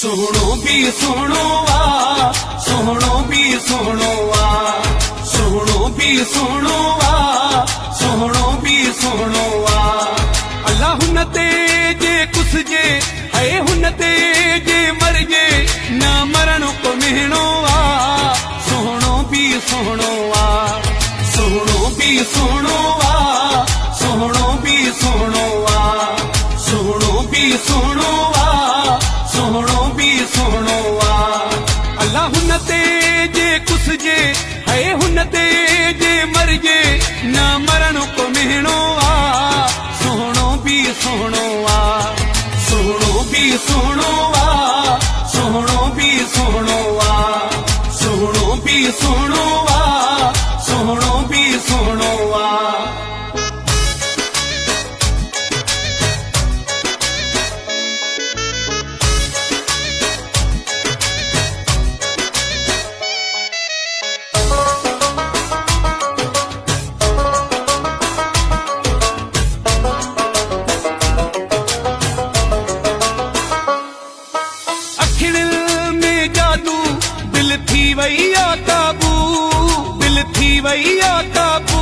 सोहणो भी सोहणो आ सोहणो भी सोहणो आ सोहणो भी सोहणो आ सोहणो भी सोहणो आ अल्लाह हुन ते जे कुसजे है हुन ते जे मरजे न मरण को मिहणो आ सोहणो भी सोहणो आ सोहणो भी सोहणो आ सोहणो भी सोहणो आ सोहणो भी सोहणो आ सोहणो भी सोहणो आ अल्लाह हुन ते जे कुसजे है हुन ते जे मरजे न मरण को मिहणो आ सोहणो भी सोहणो आ सोहणो भी सोहणो आ सोहणो भी सोहणो आ सोहणो भी सोहणो आ सोहणो भी सोहणो आ वैया काबू दिल थी वैया काबू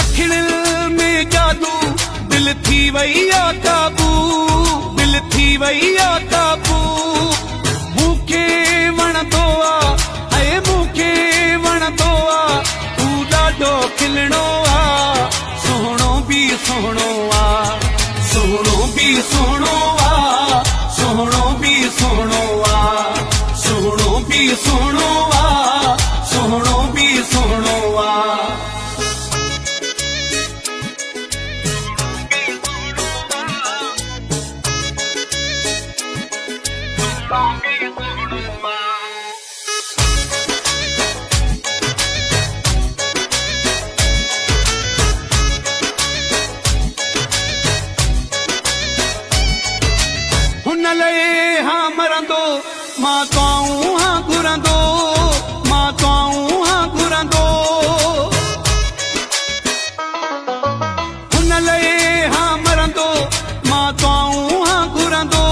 अखिड़िल में जादू दिल थी वैया काबू दिल थी वैया काबू मूंखे वणंदो आ ऐं मूंखे वणंदो आ तू ॾाढो खिलणो आ सोहणो भी सोहणो आ सोहणो भी सोहणो आ सोहणो भी सोहणो आ सोहणो भी सोहणो आ सोहणो भी सोहणो आ लए हाँ मरंदो मां तूं हाँ घुरंदो मां तूं हाँ घुरंदो हुन लए हाँ मरंदो मां तूं हाँ घुरंदो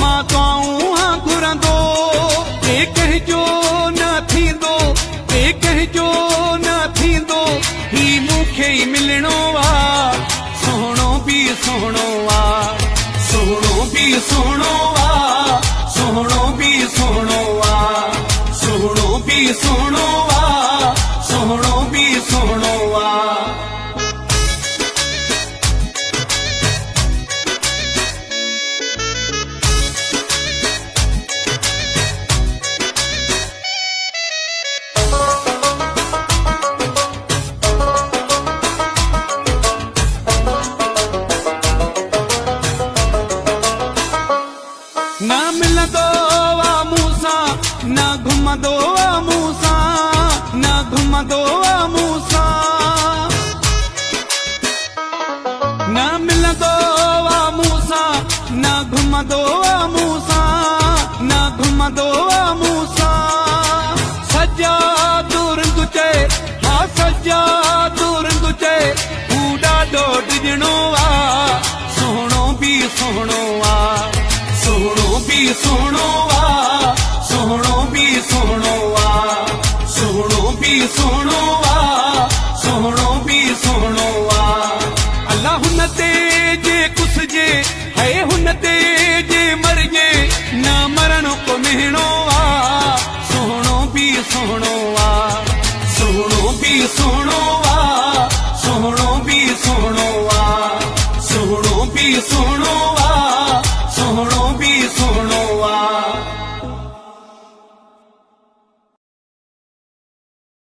मां तूं हाँ घुरंदो के कहजो न थींदो के कहजो न थींदो ही मूंखे ई मिलणो आ सोहणो भी सोहणो आ सोहणो भी सोहणो आ सोहणो भी सोहणो आ सोहणो भी सोहणो आ सोहणो भी सोहणो आ न मिलंदो आ मूंसा न घुमंदो आ मूंसा न घुमंदो आ मूंसा न मिलंदो आ मूंसा न घुमंदो आ मूंसा न घुमंदो आ मूंसा सजा दूरंदु चए हा सजा दूरंदु चए तू ॾाढो डिॼणो आ सोहणो भी सोहणो आ सोहणो भी सोहणो आ सोहणो भी सोहणो आ सोहणो भी सोहणो आ सोहणो भी सोहणो आ अल्लाह हुन ते जे कुसजे